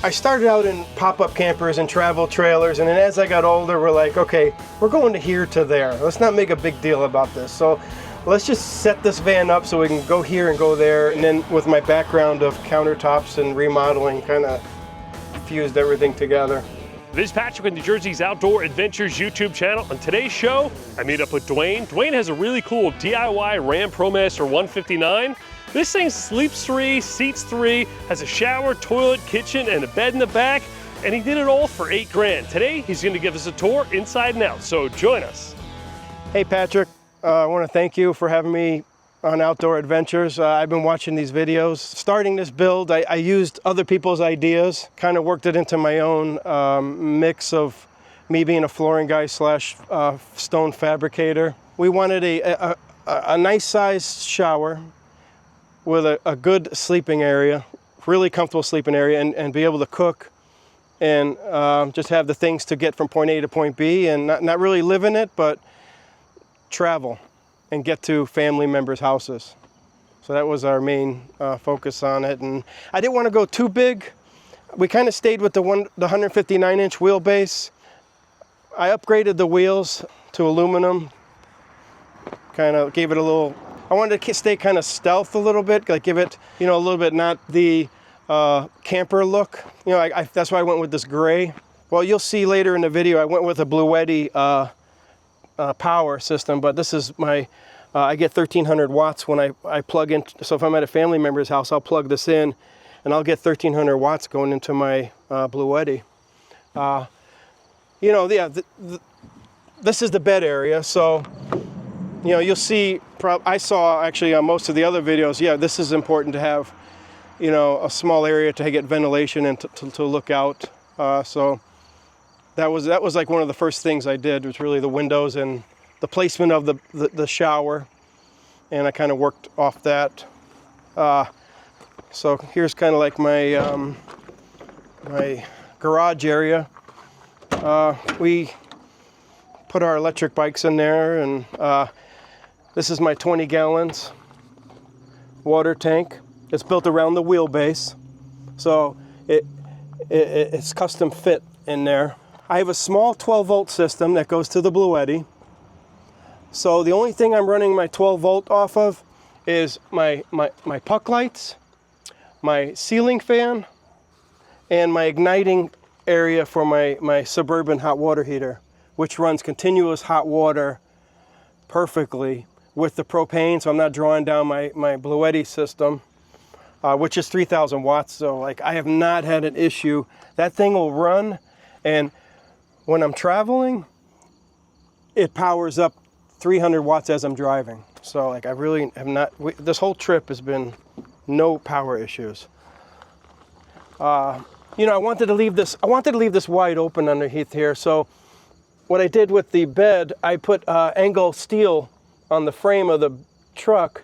I started out in pop-up campers and travel trailers, and then as I got older, we're like, okay, we're going to here to there. Let's not make a big deal about this. So let's just set this van up so we can go here and go there. And then with my background of countertops and remodeling, kind of fused everything together. This is Patrick with New Jersey's Outdoor Adventures YouTube channel. On today's show, I meet up with Dwayne. Dwayne has a really cool DIY RAM ProMaster 159. This thing sleeps 3, seats 3, has a shower, toilet, kitchen, and a bed in the back, and he did it all for $8 grand. Today, he's gonna give us a tour inside and out, so join us. Hey Patrick, I wanna thank you for having me on Outdoor Adventures. I've been watching these videos. Starting this build, I used other people's ideas, kind of worked it into my own mix of me being a flooring guy slash stone fabricator. We wanted a nice sized shower with a good sleeping area, really comfortable sleeping area, and be able to cook and just have the things to get from point A to point B, and not really live in it, but travel and get to family members' houses. So that was our main focus on it. And I didn't want to go too big. We kind of stayed with the 159-inch wheelbase. I upgraded the wheels to aluminum, kind of gave it a little, I wanted to stay kind of stealth a little bit, like give it, you know, a little bit, not the camper look. You know, that's why I went with this gray. Well, you'll see later in the video, I went with a Bluetti power system, but this is my, I get 1300 watts when I plug in. So if I'm at a family member's house, I'll plug this in and I'll get 1300 watts going into my Bluetti. You know, yeah, this is the bed area. So, you know, you'll see, I saw actually on most of the other videos, yeah, this is important to have, you know, a small area to get ventilation and to look out. So that was like one of the first things I did, was really the windows and the placement of the shower. And I kind of worked off that. So here's kind of like my, my garage area. We put our electric bikes in there, and this is my 20 gallons water tank. It's built around the wheelbase, so it's custom fit in there. I have a small 12-volt system that goes to the Bluetti. So the only thing I'm running my 12-volt off of is my puck lights, my ceiling fan, and my igniting area for my Suburban hot water heater, which runs continuous hot water perfectly with the propane, so I'm not drawing down my Bluetti system, which is 3000 watts. So like, I have not had an issue. That thing will run, and when I'm traveling, it powers up 300 watts as I'm driving. So like, I really have not, this whole trip has been no power issues. You know, I wanted to leave this wide open underneath here. So what I did with the bed, I put angle steel on the frame of the truck.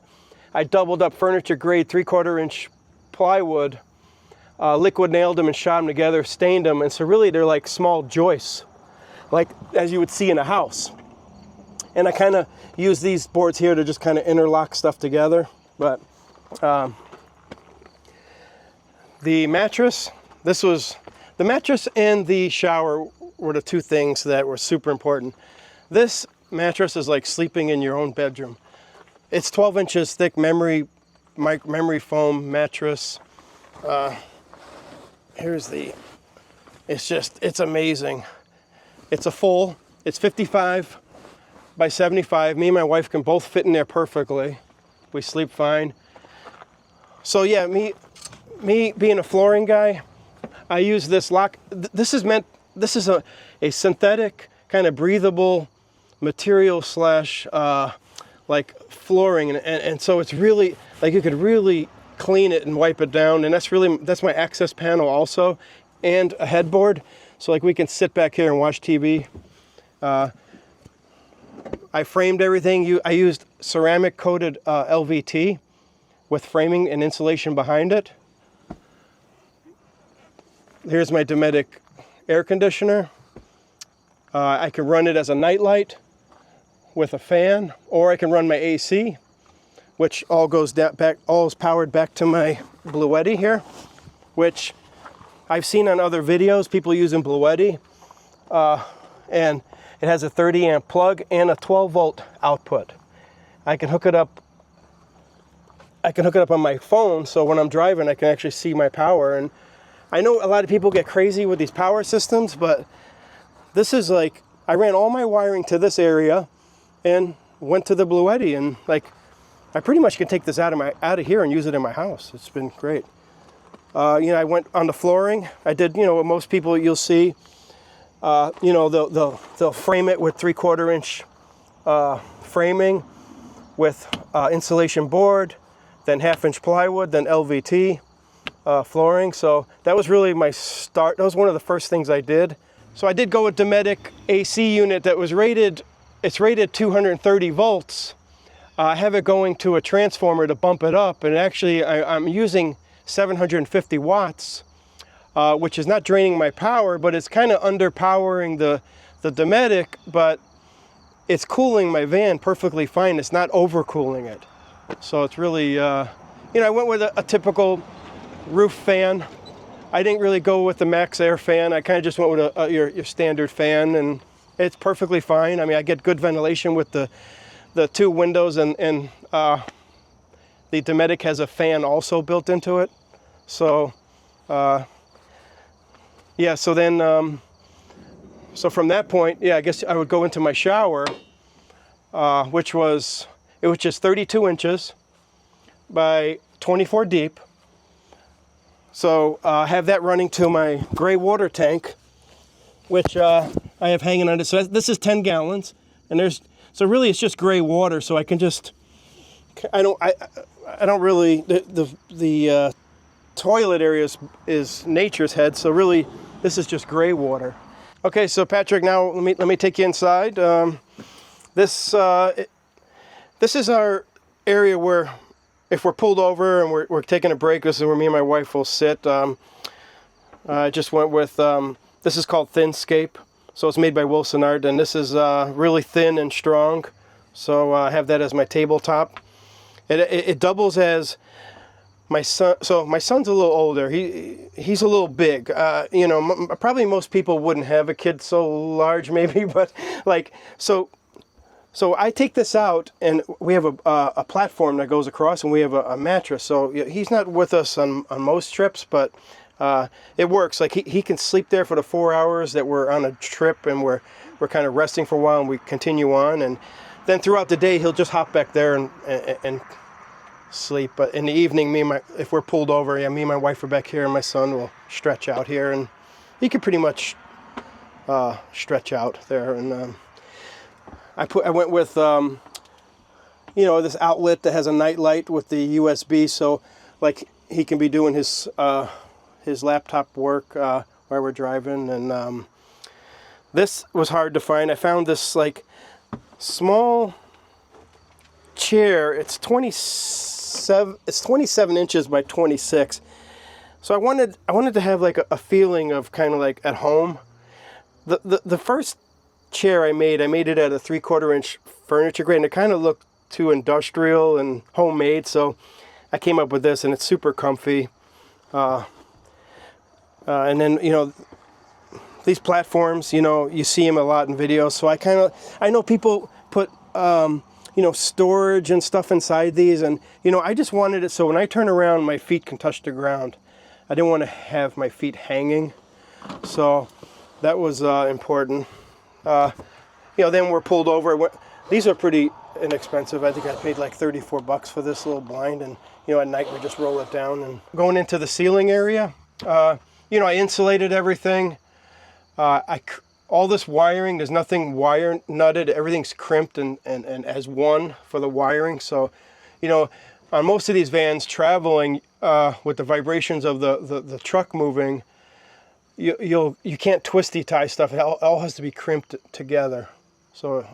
I doubled up furniture grade 3/4 inch plywood, liquid nailed them and shot them together, stained them. And so really they're like small joists, like as you would see in a house. And I kind of use these boards here to just kind of interlock stuff together. But the mattress, the mattress and the shower were the two things that were super important. This mattress is like sleeping in your own bedroom. It's 12 inches thick memory foam mattress. It's amazing. It's 55 by 75. Me and my wife can both fit in there perfectly. We sleep fine. So yeah, me being a flooring guy, I use this lock. This is a synthetic kind of breathable material slash like flooring, and so it's really like you could really clean it and wipe it down, and that's my access panel also, and a headboard, so like we can sit back here and watch TV. I framed everything. I used ceramic coated LVT with framing and insulation behind it. Here's my Dometic air conditioner. I can run it as a nightlight with a fan, or I can run my AC, which all goes back, all is powered back to my Bluetti here, which I've seen on other videos people using Bluetti, and it has a 30 amp plug and a 12 volt output. I can hook it up on my phone, so when I'm driving I can actually see my power. And I know a lot of people get crazy with these power systems, but this is like, I ran all my wiring to this area and went to the Bluetti, and like I pretty much can take this out of here and use it in my house. It's been great. You know, I went on the flooring. I did, you know, what most people you'll see. You know, they'll frame it with 3/4 inch framing with insulation board, then 1/2 inch plywood, then LVT flooring. So that was really my start. That was one of the first things I did. So I did go with Dometic AC unit that was rated, it's rated 230 volts. I have it going to a transformer to bump it up, and actually I'm using 750 watts, which is not draining my power, but it's kind of underpowering the Dometic, but it's cooling my van perfectly fine. It's not overcooling it. So it's really, you know, I went with a typical roof fan. I didn't really go with the Max Air fan. I kind of just went with your standard fan, and it's perfectly fine. I mean, I get good ventilation with the 2 windows, and the Dometic has a fan also built into it. So, yeah, so then, so from that point, yeah, I guess I would go into my shower, which was, it was just 32 inches by 24 deep. So I have that running to my gray water tank, which I have hanging on it. So this is 10 gallons, and so really it's just gray water. So I can just, I don't really, the toilet area is Nature's Head. So really this is just gray water. Okay, so Patrick, now let me take you inside. This is our area where, if we're pulled over and we're taking a break, this is where me and my wife will sit. I just went with, this is called Thinscape. So it's made by Wilson Art, and this is really thin and strong. So I have that as my tabletop. It doubles as my son. So my son's a little older. He's a little big. You know, probably most people wouldn't have a kid so large, maybe, but like, so I take this out, and we have a platform that goes across, and we have a mattress. So he's not with us on most trips, but it works. Like he can sleep there for the 4 hours that we're on a trip, and we're kind of resting for a while, and we continue on. And then throughout the day, he'll just hop back there and sleep. But in the evening, if we're pulled over, yeah, me and my wife are back here, and my son will stretch out here, and he can pretty much stretch out there. And I went with, you know, this outlet that has a night light with the USB, so like he can be doing his laptop work while we're driving. And this was hard to find. I found this like small chair. It's 27 inches by 26. So I wanted to have like a feeling of kind of like at home. The first chair I made it at a 3/4 inch furniture grade, and it kind of looked too industrial and homemade, so I came up with this, and it's super comfy. And then, you know, these platforms, you know, you see them a lot in videos, so I know people put you know, storage and stuff inside these, and you know, I just wanted it so when I turn around my feet can touch the ground. I didn't want to have my feet hanging, so that was important. You know, then we're pulled over. These are pretty inexpensive. I think I paid like 34 bucks for this little blind, and you know, at night we just roll it down. And going into the ceiling area, you know, I insulated everything. All this wiring, there's nothing wire nutted. Everything's crimped and as one for the wiring. So, you know, on most of these vans traveling with the vibrations of the truck moving, you can't twisty tie stuff. It all has to be crimped together. So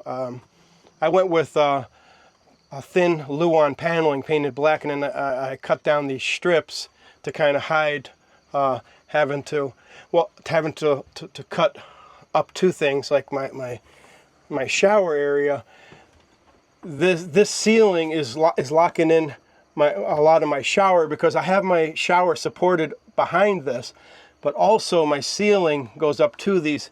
I went with a thin Luan paneling painted black, and then I cut down these strips to kind of hide having to cut up 2 things, like my shower area. This ceiling is locking in a lot of my shower, because I have my shower supported behind this. but also my ceiling goes up to these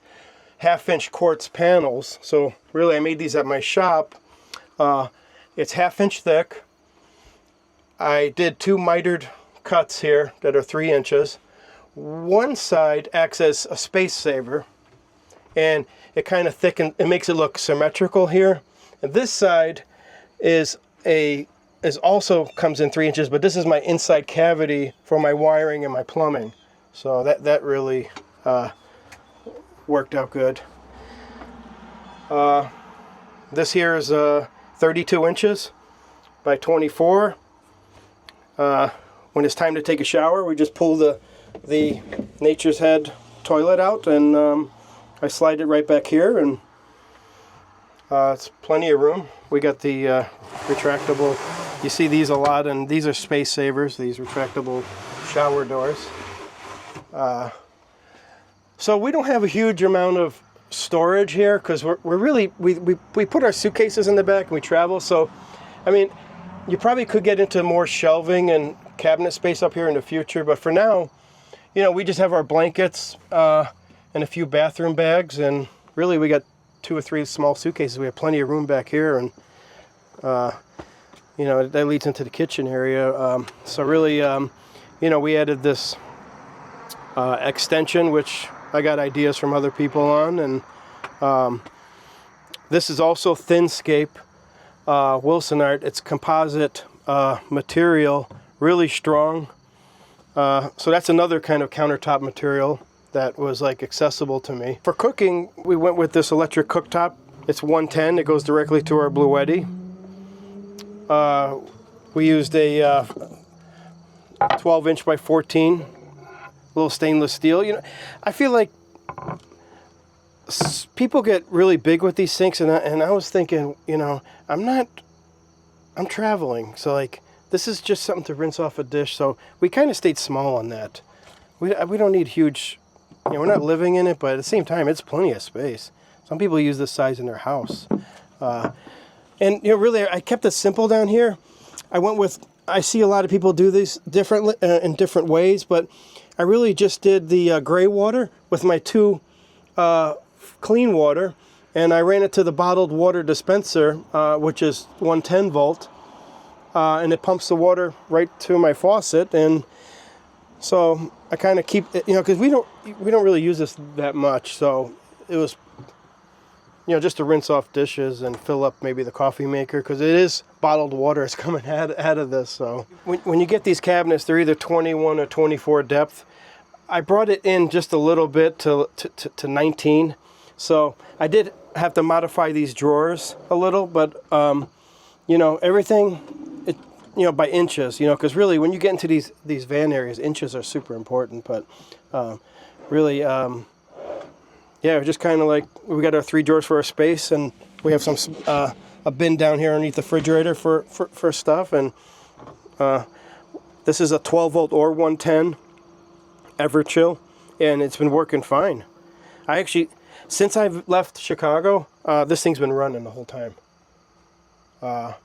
1/2-inch quartz panels. So really I made these at my shop. It's 1/2 inch thick. I did 2 mitered cuts here that are 3 inches. One side acts as a space saver, and it kind of thickens, it makes it look symmetrical here. And this side is also comes in 3 inches, but this is my inside cavity for my wiring and my plumbing. So that really worked out good. This here is 32 inches by 24. When it's time to take a shower, we just pull the Nature's Head toilet out, and I slide it right back here, and it's plenty of room. We got the retractable, you see these a lot, and these are space savers, these retractable shower doors. So we don't have a huge amount of storage here, because we put our suitcases in the back and we travel. So I mean, you probably could get into more shelving and cabinet space up here in the future, but for now, you know, we just have our blankets and a few bathroom bags, and really we got 2 or 3 small suitcases. We have plenty of room back here, and you know, that leads into the kitchen area. So really, you know, we added this extension, which I got ideas from other people on, and this is also Thinscape Wilson Art. It's composite material, really strong. So that's another kind of countertop material that was like accessible to me. For cooking, we went with this electric cooktop. It's 110. It goes directly to our Bluetti. We used a 12-inch by 14 little stainless steel. You know, I feel like people get really big with these sinks, and I was thinking, you know, I'm traveling, so like this is just something to rinse off a dish. So we kind of stayed small on that. We don't need huge, you know, we're not living in it, but at the same time, it's plenty of space. Some people use this size in their house. And you know, really, I kept it simple down here. I see a lot of people do these differently in different ways, but I really just did the gray water with my 2 clean water, and I ran it to the bottled water dispenser, which is 110 volt, and it pumps the water right to my faucet. And so I kind of keep it, you know, because we don't really use this that much, so it was, you know, just to rinse off dishes and fill up maybe the coffee maker, because it is bottled water is coming out of this. So when you get these cabinets, they're either 21 or 24 depth. I brought it in just a little bit to 19. So I did have to modify these drawers a little, but you know, everything, you know, by inches, you know, because really when you get into these van areas, inches are super important. But really, yeah, just kind of like, we got our 3 drawers for our space, and we have some a bin down here underneath the refrigerator for stuff. And this is a 12 volt or 110 Everchill, and it's been working fine. I actually, since I've left Chicago, this thing's been running the whole time. Yeah,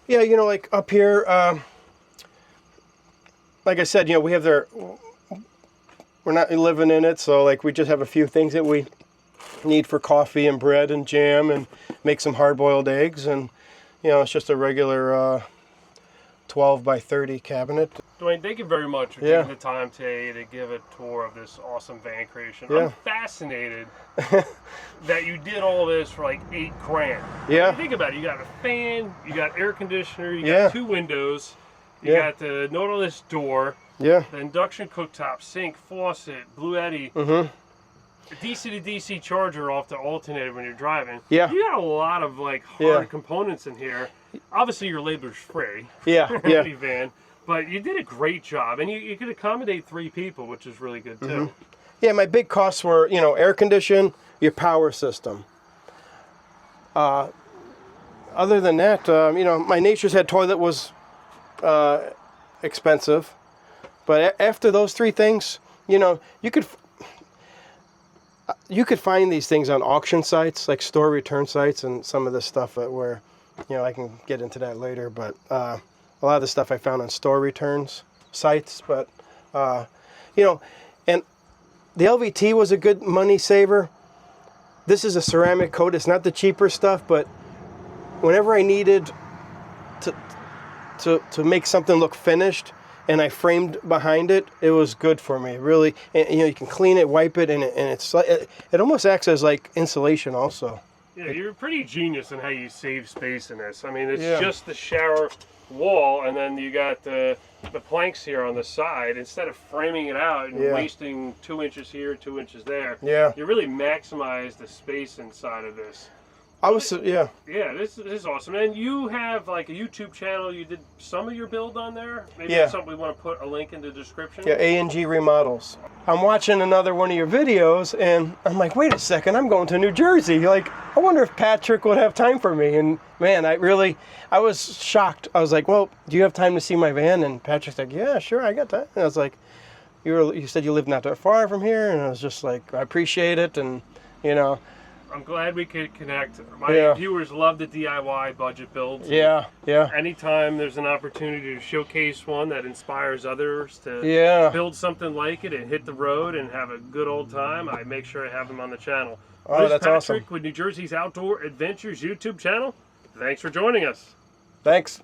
you know, like up here, like I said, you know, we're not living in it, so like we just have a few things that we need for coffee and bread and jam, and make some hard-boiled eggs, and you know, it's just a regular 12 by 30 cabinet. Dwayne, thank you very much for taking the time today to give a tour of this awesome van creation. Yeah. I'm fascinated that you did all this for like $8 grand. Yeah. I mean, think about it. You got a fan, you got air conditioner, you got 2 windows, you got the noteless door, the induction cooktop, sink, faucet, Bluetti, DC to DC charger off the alternator when you're driving. Yeah. You got a lot of like hard components in here. Obviously your labor's free. Any van. But you did a great job, and you could accommodate 3 people, which is really good too. Yeah, my big costs were, you know, air condition, your power system. Other than that, you know, my Nature's Head toilet was expensive, but after those 3 things, you know, you could find these things on auction sites, like store return sites, and some of the stuff where, you know, I can get into that later, but a lot of the stuff I found on store returns sites. But you know, and the LVT was a good money saver. This is a ceramic coat. It's not the cheaper stuff, but whenever I needed to make something look finished and I framed behind it, it was good for me, really. And, you know, you can clean it, wipe it, and it almost acts as like insulation also. Yeah, you're pretty genius in how you save space in this. I mean, it's just the shower wall, and then you got the planks here on the side. Instead of framing it out and wasting 2 inches here, 2 inches there, you really maximize the space inside of this. Yeah, this is awesome. And you have like a YouTube channel. You did some of your build on there. Maybe that's something we want to put a link in the description. Yeah, A&G Remodels. I'm watching another one of your videos, and I'm like, wait a second, I'm going to New Jersey. Like, I wonder if Patrick would have time for me. And man, I was shocked. I was like, well, do you have time to see my van? And Patrick's like, yeah, sure, I got time. And I was like, you said you live not that far from here, and I was just like, I appreciate it, and you know. I'm glad we could connect. My viewers love the DIY budget builds. Yeah. Anytime there's an opportunity to showcase one that inspires others to build something like it and hit the road and have a good old time, I make sure I have them on the channel. Oh, that's Patrick awesome. With New Jersey's Outdoor Adventures YouTube channel. Thanks for joining us. Thanks.